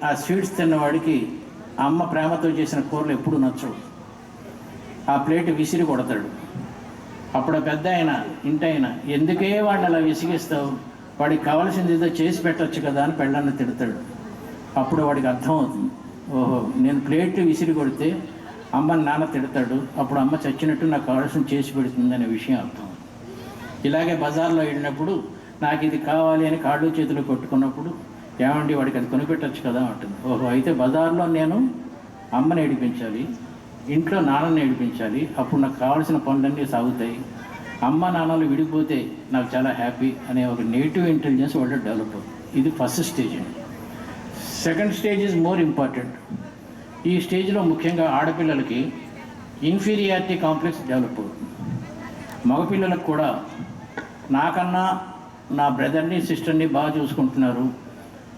ఆ స్వీట్స్ తిన్నవాడికి అమ్మ ప్రేమతో చేసిన కూరలు ఎప్పుడు నచ్చవు. ఆ ప్లేట్ విసిరి కొడతాడు. అప్పుడు పెద్ద ఆయన ఇంటైనా ఎందుకే వాడిని అలా విసిగిస్తావు, వాడికి కావాల్సింది ఏదో చేసి పెట్టచ్చు కదా అని పెళ్ళాన్ని తిడతాడు. అప్పుడు వాడికి అర్థమవుతుంది, ఓహో నేను ప్లేట్ విసిరి కొడితే అమ్మని నాన్న తిడతాడు, అప్పుడు అమ్మ చచ్చినట్టు నాకు కావాల్సింది చేసి పెడుతుంది అనే విషయం అర్థం. ఇలాగే బజార్లో వెళ్ళినప్పుడు నాకు ఇది కావాలి అని కాళ్ళు చేతులు కొట్టుకున్నప్పుడు ఏమండి వాడికి అది కొనిపెట్టచ్చు కదా అంటుంది. ఓహో అయితే బజార్లో నేను అమ్మని ఏడిపించాలి, ఇంట్లో నాన్నని ఏడిపించాలి, అప్పుడు నాకు కావాల్సిన పనులన్నీ సాగుతాయి. అమ్మ నాన్నలు విడిపోతే నాకు చాలా హ్యాపీ అనే ఒక నెగిటివ్ ఇంటెలిజెన్స్ వాళ్ళు డెవలప్ అవుతుంది. ఇది ఫస్ట్ స్టేజ్ అండి. Second stage is more important. ఈ స్టేజ్లో ముఖ్యంగా ఆడపిల్లలకి ఇన్ఫీరియారిటీ కాంప్లెక్స్ డెవలప్ అవుతుంది. మగపిల్లలకు కూడా నాకన్నా నా బ్రదర్ని సిస్టర్ని బాగా చూసుకుంటున్నారు,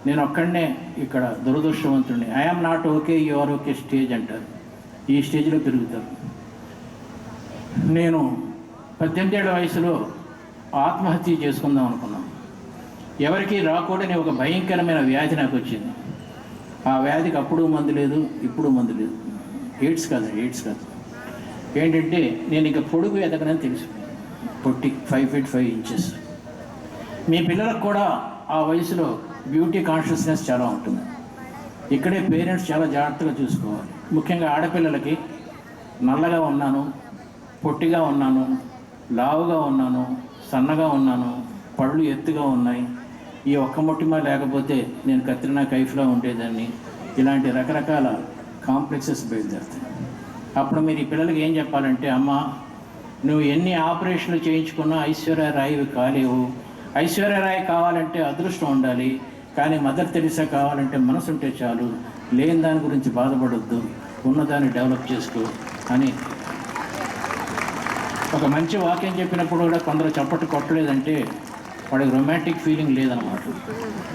నేను ఒక్కడనే ఇక్కడ దురదృష్టవంతుడిని, I'm not okay you are okay stage అంటారు. ఈ స్టేజ్లో పెరుగుతారు. నేను 18 ఏళ్ల వయసులో ఆత్మహత్య చేసుకుందాం అనుకున్నాను. ఎవరికి రాకూడని ఒక భయంకరమైన వ్యాధి నాకు వచ్చింది. ఆ వ్యాధికి అప్పుడు మందు లేదు, ఇప్పుడు మందు లేదు. ఎయిడ్స్ కాదు ఏంటంటే నేను ఇక పొడుగు ఎదగనని తెలిసిపోయింది. పొట్టి 5 feet 5 inches. మీ పిల్లలకు కూడా ఆ వయసులో బ్యూటీ కాన్షియస్నెస్ చాలా ఉంటుంది. ఇక్కడే పేరెంట్స్ చాలా జాగ్రత్తగా చూసుకోవాలి. ముఖ్యంగా ఆడపిల్లలకి నల్లగా ఉన్నాను, పొట్టిగా ఉన్నాను, లావుగా ఉన్నాను, సన్నగా ఉన్నాను, పళ్ళు ఎత్తుగా ఉన్నాయి, ఈ ఒక్క మొట్టిమా లేకపోతే నేను కత్రినా కైఫ్లో ఉండేదాన్ని, ఇలాంటి రకరకాల కాంప్లెక్సెస్ బయలుదేరుతాయి. అప్పుడు మీరు ఈ పిల్లలకి ఏం చెప్పాలంటే, అమ్మ నువ్వు ఎన్ని ఆపరేషన్లు చేయించుకున్నా ఐశ్వర్యరాయివి కాలేవు. ఐశ్వర్యరాయ్ కావాలంటే అదృష్టం ఉండాలి, కానీ మదర్ తెరిసా కావాలంటే మనసు ఉంటే చాలు. లేని దాని గురించి బాధపడొద్దు, ఉన్నదాన్ని డెవలప్ చేసుకో అని ఒక మంచి వాక్యం చెప్పినప్పుడు కూడా కొందరు చప్పట్లు కొట్టలేదంటే వాడికి రొమాంటిక్ ఫీలింగ్ లేదనమాట.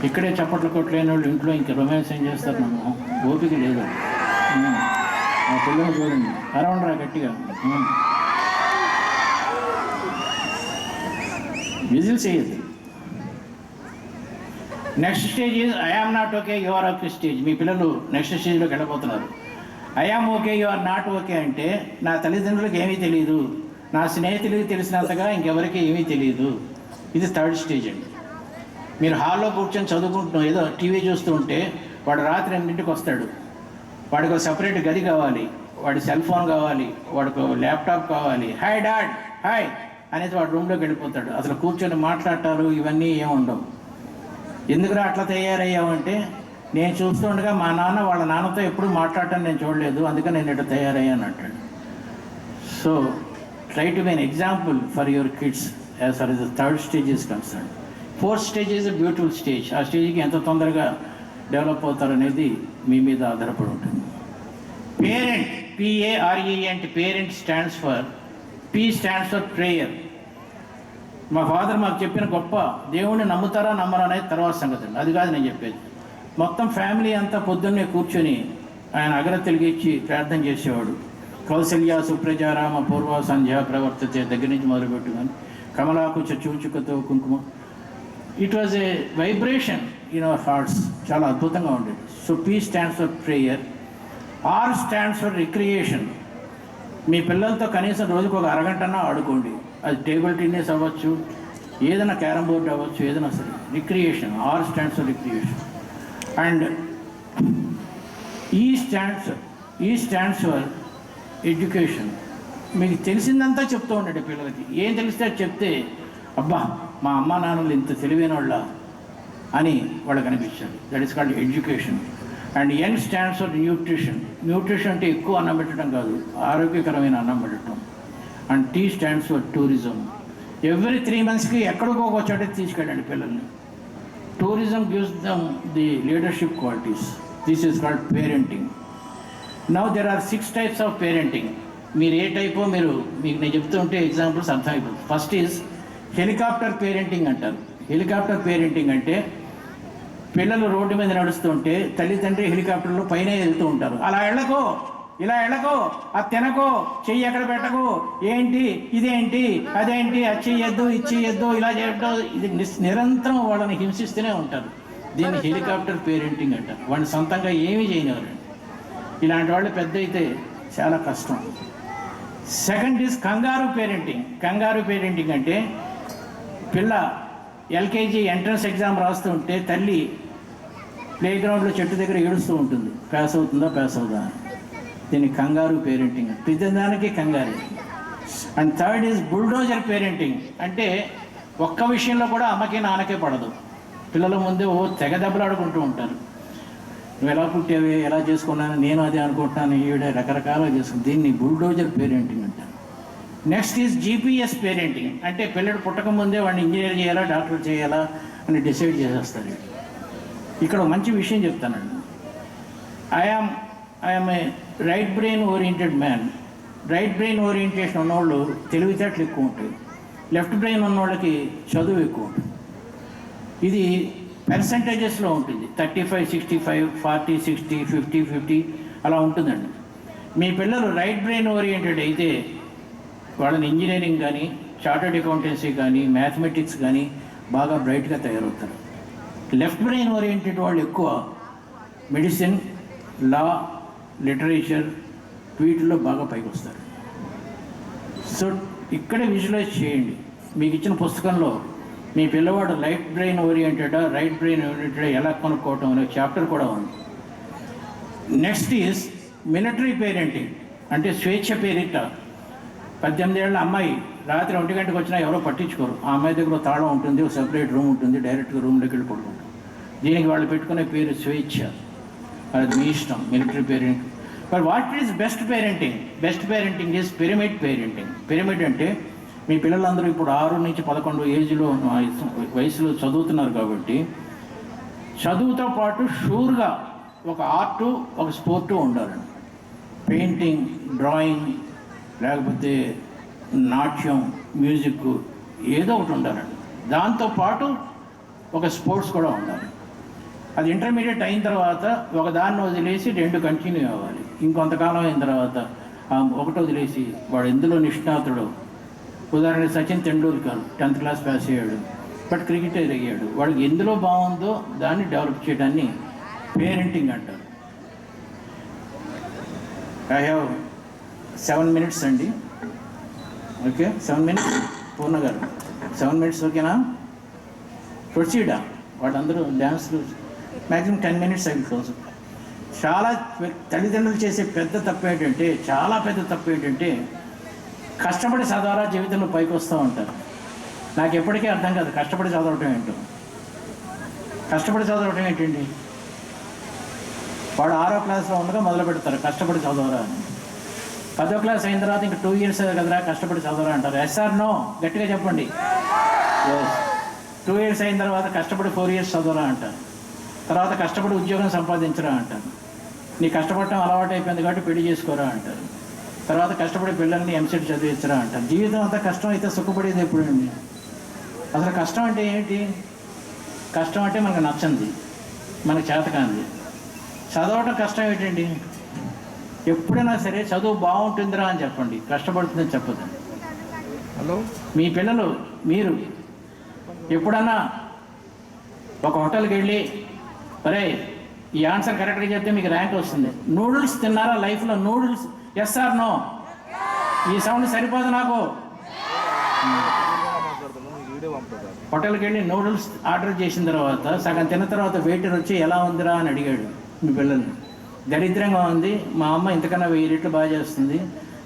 ఇక్కడే చప్పట్లు కొట్టలేని వాళ్ళు ఇంట్లో ఇంక రొమాన్స్ ఏం చేస్తారు, నన్ను ఓపిక లేదు. ఆ పిల్లలు చూడండి, అరౌండ్ రా గట్టిగా విజిల్ చేయద్దు. Next stage is I'm not okay you are okay stage. మీ పిల్లలు నెక్స్ట్ స్టేజ్లోకి వెళ్ళిపోతున్నారు. I'm okay you are not okay అంటే నా తల్లిదండ్రులకు ఏమీ తెలియదు, నా స్నేహితులకి తెలిసినంతగా ఇంకెవరికి ఏమీ తెలియదు. ఇది థర్డ్ స్టేజ్ అండి. మీరు హాల్లో కూర్చొని చదువుకుంటున్నాం, ఏదో టీవీ చూస్తూ ఉంటే వాడు రాత్రి 2 వస్తాడు. వాడికి ఒక సపరేట్ గది కావాలి, వాడి సెల్ ఫోన్ కావాలి, వాడికి ల్యాప్టాప్ కావాలి. హాయ్ డాడ్ హాయ్ అనేది వాడు రూమ్లోకి వెళ్ళిపోతాడు. అసలు కూర్చొని మాట్లాడటాలు ఇవన్నీ ఏముండవు. ఎందుకురా అట్లా తయారయ్యావంటే, నేను చూస్తుండగా మా నాన్న వాళ్ళ నాన్నతో ఎప్పుడు మాట్లాడటం నేను చూడలేదు, అందుకని నేను ఇట్లా తయారయ్యాను అంటాడు. So try to be an example for your kids as for the third stage is concern. Fourth stage is a beautiful stage. ఆ స్టేజ్కి ఎంత తొందరగా డెవలప్ అవుతారనేది మీ మీద ఆధారపడి ఉంటుంది. Parent, PARENT, parent stands for, P stands for prayer. మా father మాకు చెప్పిన గొప్ప, దేవుణ్ణి నమ్ముతారా నమ్మరా అనేది తర్వాత సంగతి అండి, అది కాదు నేను చెప్పేది. మొత్తం ఫ్యామిలీ అంతా పొద్దున్నే కూర్చొని ఆయన అగరత్తిలిగిచ్చి ప్రార్థన చేసేవాడు. కౌసల్య సుప్రజారామ పూర్వ సంధ్య ప్రవర్తతే దగ్గర నుంచి మొదలుపెట్టుకొని కమలాకు చూచుకతో కుంకుమ. It was a vibration in our hearts. చాలా అద్భుతంగా ఉండేది. So P stands for prayer. R stands for recreation. మీ పిల్లలతో కనీసం రోజుకు ఒక అరగంటన్నా ఆడుకోండి. అది టేబుల్ టెన్నిస్ అవ్వచ్చు, ఏదైనా క్యారమ్ బోర్డ్ అవ్వచ్చు, ఏదైనా సరే. Recreation, R stands for recreation. And ఈ స్టాండ్స్ ఫర్ ఎడ్యుకేషన్. మీకు తెలిసిందంతా చెప్తూ ఉండండి పిల్లలకి. ఏం తెలిస్తే చెప్తే అబ్బా మా అమ్మ నాన్నలు ఇంత తెలివైన వాళ్ళ అని వాళ్ళకి అనిపించాలి. That is called education. And N stands for nutrition. Nutrition అంటే ఎక్కువ అన్నం పెట్టడం కాదు, ఆరోగ్యకరమైన అన్నం పెట్టడం. And T stands for tourism. Every 3 monthsకి ఎక్కడికో ఒక చోట తీసుకెళ్ళండి పిల్లల్ని. Tourism gives them the leadership qualities. This is called parenting. Now there are 6 types of parenting. మీరు ఏ టైపో మీకు నేను చెప్తూ ఉంటే ఎగ్జాంపుల్స్ అర్థమైపోతుంది. ఫస్ట్ ఈజ్ హెలికాప్టర్ పేరెంటింగ్ అంటారు. హెలికాప్టర్ పేరెంటింగ్ అంటే పిల్లలు రోడ్డు మీద నడుస్తుంటే తల్లిదండ్రి హెలికాప్టర్లో పైన వెళ్తూ ఉంటారు. అలా వెళ్ళకో, ఇలా వెళ్ళకో, అది తినకో, చెయ్యి ఎక్కడ పెట్టకో, ఏంటి ఇదేంటి అదేంటి, అది చెయ్యొద్దు ఇది చెయ్యొద్దు, ఇలా చేయడం, ఇది నిరంతరం వాళ్ళని హింసిస్తూనే ఉంటారు. దీన్ని హెలికాప్టర్ పేరెంటింగ్ అంటారు. వాడిని సొంతంగా ఏమీ చేయనివారండి. ఇలాంటి వాళ్ళు పెద్ద అయితే చాలా కష్టం. సెకండ్ ఈజ్ కంగారు పేరెంటింగ్. కంగారు పేరెంటింగ్ అంటే పిల్ల ఎల్కేజీ ఎంట్రన్స్ ఎగ్జామ్ రాస్తూ ఉంటే తల్లి ప్లే గ్రౌండ్లో చెట్టు దగ్గర ఏడుస్తూ ఉంటుంది, పాస్ అవుతుందా పాస్ అవుతుందా. దీన్ని కంగారు పేరెంటింగ్, ప్రతిదానికి కంగారు. And third is bulldozer parenting. అంటే ఒక్క విషయంలో కూడా అమ్మకి నాన్నకే పడదు. పిల్లల ముందే తెగ దెబ్బలాడుకుంటూ ఉంటారు. నువ్వు ఎలా పుట్టేవి, ఎలా చేసుకున్నాను, నేను అదే అనుకుంటున్నాను, ఈవిడ రకరకాలుగా చేసుకుని. దీన్ని బుల్డోజర్ పేరెంటింగ్ అంటారు. Next is GPS parenting. అంటే పిల్లడు పుట్టక ముందే వాడిని ఇంజనీర్ చేయాలా డాక్టర్ చేయాలా అని డిసైడ్ చేసేస్తారు. ఇక్కడ మంచి విషయం చెప్తానండి. I'm a right brain oriented man. Right brain orientation ఉన్నవాళ్ళు తెలివితేటలు ఎక్కువ ఉంటాయి, లెఫ్ట్ బ్రెయిన్ ఉన్నవాళ్ళకి చదువు ఎక్కువ ఉంటుంది. ఇది పర్సంటేజెస్లో ఉంటుంది. 35, 65, 40, 60, 50, 50 అలా ఉంటుందండి. మీ పిల్లలు రైట్ బ్రెయిన్ ఓరియంటెడ్ అయితే వాళ్ళని ఇంజనీరింగ్ కానీ, చార్టర్డ్ అకౌంటెన్సీ కానీ, మ్యాథమెటిక్స్ కానీ బాగా బ్రైట్గా తయారవుతారు. లెఫ్ట్ బ్రెయిన్ ఓరియంటెడ్ వాళ్ళు ఎక్కువ మెడిసిన్, లా, లిటరేచర్ వీటిల్లో బాగా పైకి వస్తారు. సో ఇక్కడే విజువలైజ్ చేయండి. మీకు ఇచ్చిన పుస్తకంలో మీ పిల్లవాడు రైట్ బ్రెయిన్ ఓరియంటెడా రైట్ బ్రెయిన్ ఓరియంటెడా ఎలా కొనుక్కోవటం అనే చాప్టర్ కూడా ఉంది. Next is military parenting. అంటే స్వేచ్ఛ పేరిట 18 ఏళ్ళ అమ్మాయి రాత్రి 1 గంటకు వచ్చినా ఎవరో పట్టించుకోరు. ఆ అమ్మాయి దగ్గర తాళం ఉంటుంది, ఒక సెపరేట్ రూమ్ ఉంటుంది, డైరెక్ట్గా రూమ్లోకి వెళ్ళి పడుకుంటారు. దీనికి వాళ్ళు పెట్టుకునే పేరు స్వేచ్ఛ. అది మీ ఇష్టం, military parent. But what is best parenting? Best parenting is pyramid parenting. Pyramid అంటే మీ పిల్లలందరూ ఇప్పుడు 6 నుంచి 11 ఏజ్లో వయసులో చదువుతున్నారు కాబట్టి చదువుతో పాటు షూర్గా ఒక ఆర్టు, ఒక స్పోర్టు ఉండాలండి. పెయింటింగ్, డ్రాయింగ్, లేకపోతే నాట్యం, మ్యూజిక్ ఏదో ఒకటి ఉండాలండి. దాంతోపాటు ఒక స్పోర్ట్స్ కూడా ఉండాలి. అది ఇంటర్మీడియట్ అయిన తర్వాత ఒక దాన్ని వదిలేసి 2 కంటిన్యూ అవ్వాలి. ఇంకొంతకాలం అయిన తర్వాత ఒకటి వదిలేసి వాడు ఎందులో నిష్ణాతుడు. ఉదాహరణకి Sachin Tendulkar 10th class pass అయ్యాడు, బట్ క్రికెటర్ అయ్యాడు. వాడికి ఎందులో బాగుందో దాన్ని డెవలప్ చేయడాన్ని పేరెంటింగ్ అంటారు. ఐ హ్యావ్ 7 minutes అండి. Okay, 7 minutes. పూర్ణ గారు 7 minutes ఓకేనా? ప్రొసీడా వాళ్ళందరూ డ్యాన్స్లు మ్యాక్సిమం 10 minutes అవి కోసం. చాలా తల్లిదండ్రులు చేసే పెద్ద తప్పు ఏంటంటే, చాలా పెద్ద తప్పు ఏంటంటే కష్టపడి చదవాలా జీవితంలో పైకి వస్తూ ఉంటారు. నాకు ఎప్పటికీ అర్థం కాదు కష్టపడి చదవటం ఏంటో. కష్టపడి చదవటం ఏంటండి? వాడు 6వ క్లాస్లో ఉండగా మొదలు పెడతారు కష్టపడి చదవరా అని. 10వ క్లాస్ అయిన తర్వాత ఇంకా 2 years కదరా కష్టపడి చదవరా అంటారు. Yes or no? గట్టిగా చెప్పండి. 2 years అయిన తర్వాత కష్టపడి 4 years చదవరా అంటారు. తర్వాత కష్టపడి ఉద్యోగం సంపాదించరా అంటారు. నీ కష్టపడటం అలవాటు అయిపోయింది కాబట్టి పెళ్లి చేసుకోరా అంటారు. తర్వాత కష్టపడి పిల్లల్ని ఎంసెట్ చదివించరా అంటారు. జీవితం అంతా కష్టం అయితే సుఖపడేది ఎప్పుడండి? అసలు కష్టం అంటే ఏంటి? కష్టం అంటే మనకు నచ్చంది, మనకు చేతకాంది. చదవటం కష్టం ఏంటండి? ఎప్పుడైనా సరే చదువు బాగుంటుందిరా అని చెప్పండి, కష్టపడుతుందని చెప్పదండి. హలో, మీ పిల్లలు మీరు ఎప్పుడన్నా ఒక హోటల్కి వెళ్ళి అరే ఈ ఆన్సర్ కరెక్ట్గా చెప్తే మీకు ర్యాంక్ వస్తుంది, నూడిల్స్ తిన్నారా లైఫ్లో? Noodles yes or no? ఈ సౌండ్ సరిపోదు నాకు. హోటల్కి వెళ్ళి నూడిల్స్ ఆర్డర్ చేసిన తర్వాత సగం తిన్న తర్వాత వెయిటర్ వచ్చి ఎలా ఉందిరా అని అడిగాడు మీ పిల్లల్ని. దరిద్రంగా ఉంది, మా అమ్మ ఇంతకన్నా 1000 రెట్లు బాగా చేస్తుంది,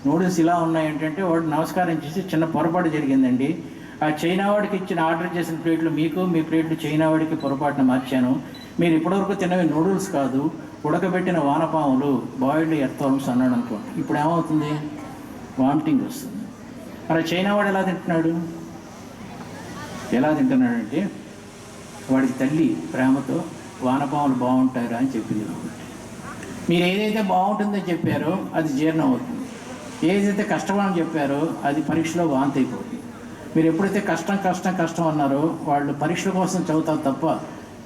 నూడిల్స్ ఇలా ఉన్నాయంటే వాడు నమస్కారం చేసి చిన్న పొరపాటు జరిగిందండి, ఆ చైనా వాడికి ఇచ్చిన ఆర్డర్ చేసిన ప్లేట్లు మీకు, మీ ప్లేట్లు చైనా వాడికి పొరపాటున మార్చాను, మీరు ఇప్పటివరకు తిన్నవి నూడిల్స్ కాదు ఉడకబెట్టిన వానపాములు, బాయిల్డ్ ఎర్త్వర్మ్స్ అన్నాడు అనుకోండి. ఇప్పుడు ఏమవుతుంది? వామిటింగ్ వస్తుంది. మరి చైనా వాడు ఎలా తింటున్నాడు? ఎలా తింటున్నాడంటే వాడికి తల్లి ప్రేమతో వానపాములు బాగుంటారా అని చెప్పింది కాబట్టి మీరు ఏదైతే బాగుంటుందని చెప్పారో అది జీర్ణం అవుతుంది, ఏదైతే కష్టమని చెప్పారో అది పరీక్షలో వాంతి అయిపోతుంది. మీరు ఎప్పుడైతే కష్టం కష్టం కష్టం అన్నారో వాళ్ళు పరీక్షల కోసం చదువుతారు తప్ప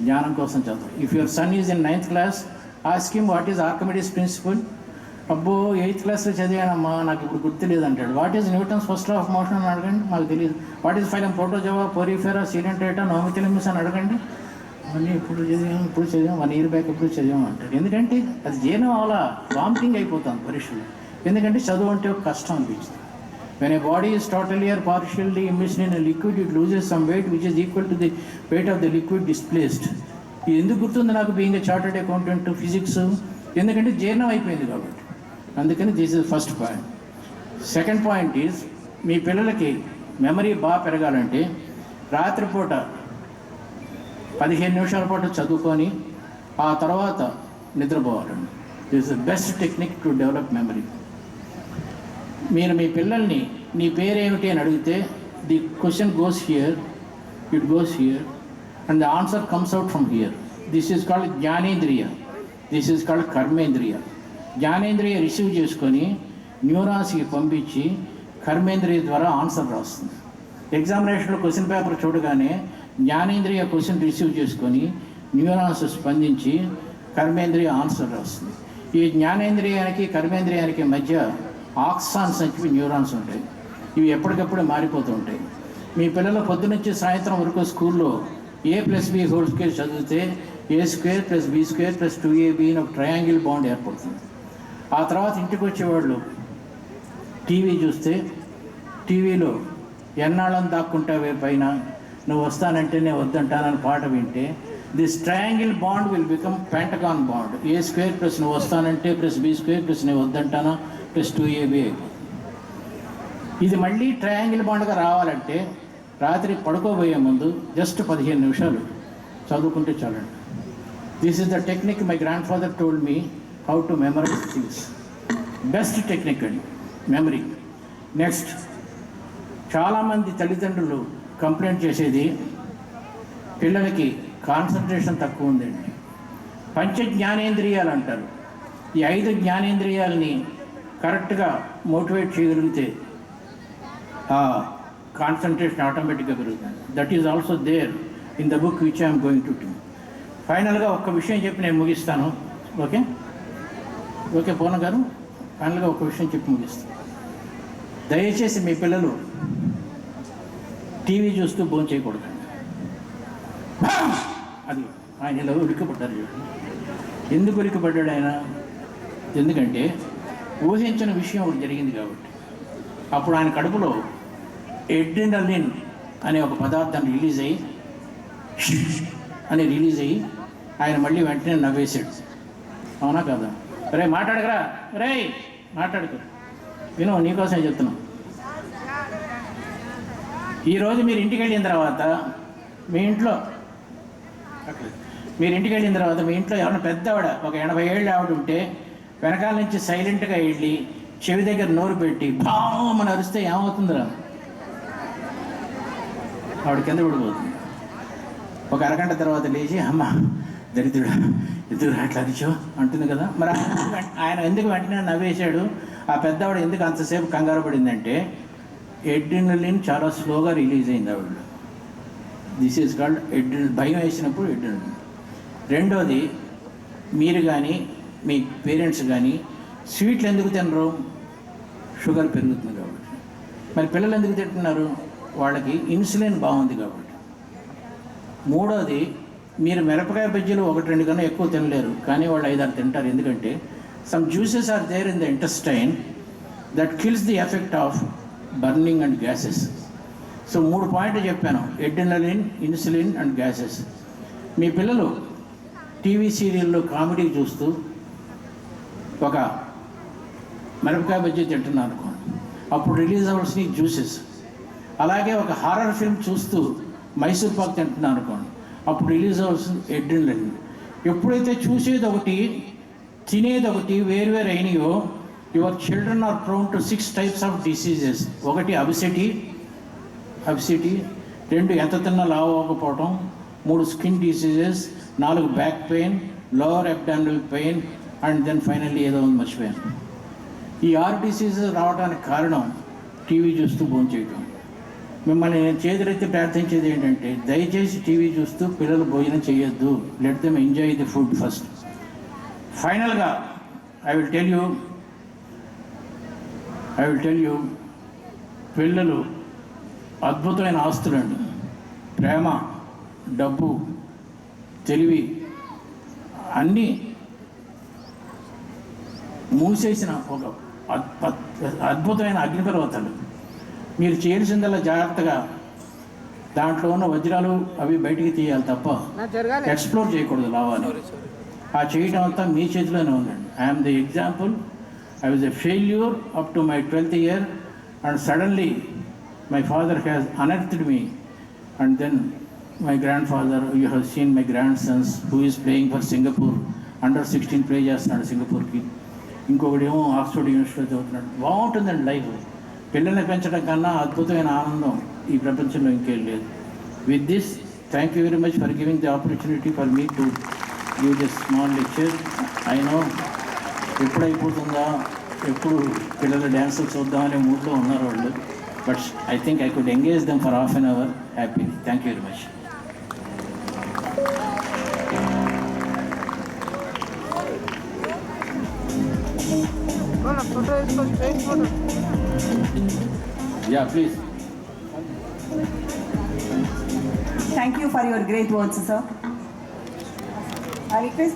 జ్ఞానం కోసం చదువుతారు. If your son is in 9th class, ask him what is Archimedes principle. అబ్బో 8th classలో చదివానమ్మా నాకు ఇప్పుడు గుర్తులేదు అంటాడు. What is Newton's first law of motion అని అడగండి, మాకు తెలియదు. What is phylum protozoa, porifera, సీడెంటేటా, నోమిథిలిమిస్ అని అడగండి, అవన్నీ ఇప్పుడు చదివాం 1 year బ్యాక్ ఎప్పుడు చదివాం అంటారు. ఎందుకంటే అది జీర్ణం అలా వామిటింగ్ అయిపోతుంది పరీక్షలు. ఎందుకంటే చదువు అంటే ఒక కష్టం అనిపించింది. When a body is totally or partially immersed in a liquid, it loses some weight which is equal to the weight of the liquid displaced. ఇది ఎందుకు గుర్తుంది నాకు, being a chartered accountant physics? ఎందుకంటే జీర్ణం అయిపోయింది కాబట్టి. అందుకని this is first point. Second point is, మీ పిల్లలకి మెమరీ బాగా పెరగాలంటే రాత్రిపూట 15 నిమిషాల పాటు చదువుకొని ఆ తర్వాత నిద్రపోవాలండి. This is best technique to develop memory. మీరు మీ పిల్లల్ని నీ పేరేమిటి అని అడిగితే the question goes here, it goes here and the answer comes out from here. This is called జ్ఞానేంద్రియ, దిస్ ఈజ్ కాల్డ్ కర్మేంద్రియ. జ్ఞానేంద్రియ రిసీవ్ చేసుకొని న్యూరాన్స్కి పంపించి కర్మేంద్రియ ద్వారా ఆన్సర్ రాస్తుంది. ఎగ్జామినేషన్లో క్వశ్చన్ పేపర్ చూడగానే జ్ఞానేంద్రియ క్వశ్చన్ రిసీవ్ చేసుకొని న్యూరాన్స్ స్పందించి కర్మేంద్రియ ఆన్సర్ రాస్తుంది. ఈ జ్ఞానేంద్రియానికి కర్మేంద్రియానికి మధ్య ఆక్సాన్స్ అని చెప్పి న్యూరాన్స్ ఉంటాయి. ఇవి ఎప్పటికప్పుడు మారిపోతూ ఉంటాయి. మీ పిల్లలు పొద్దునుంచి సాయంత్రం వరకు స్కూల్లో a+b² చదివితే a² + b² + 2ab అని ఒక ట్రయాంగిల్ బాండ్ ఏర్పడుతుంది. ఆ తర్వాత ఇంటికి వచ్చేవాళ్ళు టీవీ చూస్తే టీవీలో ఎన్నాళ్ళని దాక్కుంటావే పైన, నువ్వు వస్తానంటే నేను వద్దంటానని పాట వింటే this triangle bond will become pentagon bond. a² నువ్వు వస్తానంటే +b² నేను వద్దంటానా +2ab. ఇది మళ్ళీ ట్రయాంగిల్ బాండ్గా రావాలంటే రాత్రి పడుకోబోయే ముందు జస్ట్ 15 నిమిషాలు చదువుకుంటే చాలండి. This is the technique my grandfather told me how to memorise things. Best technique అండి మెమరీ. నెక్స్ట్, చాలామంది తల్లిదండ్రులు కంప్లైంట్ చేసేది పిల్లలకి కాన్సన్ట్రేషన్ తక్కువ ఉందండి. పంచ జ్ఞానేంద్రియాలు అంటారు. ఈ 5 జ్ఞానేంద్రియాలని కరెక్ట్గా మోటివేట్ చేయగలిగితే కాన్సన్ట్రేషన్ ఆటోమేటిక్గా పెరుగుతుంది. That is also there in the book which I'm going to teach. ఫైనల్గా ఒక్క విషయం చెప్పి నేను ముగిస్తాను. ఓకే ఓకే పూర్ణ గారు, ఫైనల్గా ఒక విషయం చెప్పి ముగిస్తాను. దయచేసి మీ పిల్లలు టీవీ చూస్తూ భోజనం చేయకూడదండి. అది ఆయన ఇలా ఉలిక్కిపడ్డారు చూడండి. ఎందుకు ఉలిక్కిపడ్డాడు ఆయన? ఎందుకంటే ఊహించిన విషయం ఒకటి జరిగింది కాబట్టి. అప్పుడు ఆయన కడుపులో ఎడ్రినలిన్ అనే ఒక పదార్థం రిలీజ్ అయ్యి ఆయన మళ్ళీ వెంటనే నవ్వేశాడు. అవునా కదా? రే మాట్లాడకరా, రే మాట్లాడుకో, విను, నీకోసం చెప్తున్నాం. ఈరోజు మీరు ఇంటికి వెళ్ళిన తర్వాత మీ ఇంట్లో ఎవరైనా పెద్దవాడ ఒక 80 ఏళ్ళు ఆవిడ ఉంటే వెనకాల నుంచి సైలెంట్గా వెళ్ళి చెవి దగ్గర నోరు పెట్టి బామని అరిస్తే ఏమవుతుందిరా? ఆవిడ కింద పడిపోతుంది. ఒక అరగంట తర్వాత లేచి అమ్మ దరిద్రుడు ఎందుకు అట్లా అరిచో అంటుంది కదా. మరి ఆయన ఎందుకు వెంటనే నవ్వేశాడు? ఆ పెద్దవాడు ఎందుకు అంతసేపు కంగారు పడిందంటే ఎడ్రినలిన్ చాలా స్లోగా రిలీజ్ అయింది ఆవిడ. దిస్ ఈజ్ కాల్డ్ భయం వేసినప్పుడు ఎడ్రినలిన్. రెండోది, మీరు కానీ మీ పేరెంట్స్ కానీ స్వీట్లు ఎందుకు తినరు? షుగర్ పెరుగుతుంది కాబట్టి. మరి పిల్లలు ఎందుకు తింటున్నారు? వాళ్ళకి ఇన్సులిన్ బాగుంది కాబట్టి. మూడోది, మీరు మిరపకాయ బజ్జీలు 1-2 కన్నా ఎక్కువ తినలేరు, కానీ వాళ్ళు 5-6 తింటారు. ఎందుకంటే some juices are there in the intestine that kills the effect of burning and gases. So 3 పాయింట్లు చెప్పాను: ఎడ్రినలిన్, ఇన్సులిన్ అండ్ గ్యాసెస్. మీ పిల్లలు టీవీ సీరియల్లో కామెడీ చూస్తూ ఒక మిరపకాయ బజ్జీ తింటున్నారు అనుకోండి, అప్పుడు రిలీజ్ అవ్వాల్సిన జ్యూసెస్. అలాగే ఒక హారర్ ఫిల్మ్ చూస్తూ మైసూర్ పాక్ తింటున్నారు అనుకోండి, అప్పుడు రిలీజ్ అవ్వాల్సిన ఎడ్రినలిన్. ఎప్పుడైతే చూసేది ఒకటి తినేది ఒకటి వేరువేరు అయినాయో, your children are prone to 6 types of diseases. 1 obesity, 2 ఎంత తిన్నా లావు అవ్వకపోవటం, 3 skin diseases, 4 back pain, lower abdominal pain, and then finally ఏదో ఉంది మర్చిపోయాను. ఈ 6 డిసీజెస్ రావడానికి కారణం టీవీ చూస్తూ భోంచేయటం. మిమ్మల్ని నేను చేతులెత్తి ప్రార్థించేది ఏంటంటే, దయచేసి టీవీ చూస్తూ పిల్లలు భోజనం చేయొద్దు. Let them enjoy the food first. ఫైనల్గా ఐ విల్ టెల్ యూ, పిల్లలు అద్భుతమైన ఆస్తులండి. ప్రేమ, డబ్బు, తెలివి అన్నీ మూసేసిన ఒక అద్భుతమైన అగ్నిపర్వతాలు. మీరు చేయాల్సిందల్లా జాగ్రత్తగా దాంట్లో ఉన్న వజ్రాలు అవి బయటికి తీయాలి తప్ప ఎక్స్ప్లోర్ చేయకూడదు లావాని. ఆ చేయటం అంతా మీ చేతిలోనే ఉందండి. I'm the example. I was a failure up to my 12th year and suddenly my father has unearthed me and then my grandfather, you have seen my grandsons who is playing for Singapore under 16 play చేస్తున్నాడు సింగపూర్కి. ఇంకొకడేమో Oxford యూనివర్సిటీలో చదువుతున్నాడు. బాగుంటుందండి life. పిల్లల్ని పెంచడం కన్నా అద్భుతమైన ఆనందం ఈ ప్రపంచంలో ఇంకేం లేదు. With this thank you very much for giving the opportunity for me to give this small lecture. I know ఎప్పుడు అయిపోతుందా, ఎప్పుడు పిల్లల డ్యాన్సులు చూద్దామనే మూడ్లో ఉన్నారు వాళ్ళు. But I think I could engage them for half an hour happy. Thank you very much. Yeah, please. Thank you for your great words, sir. I request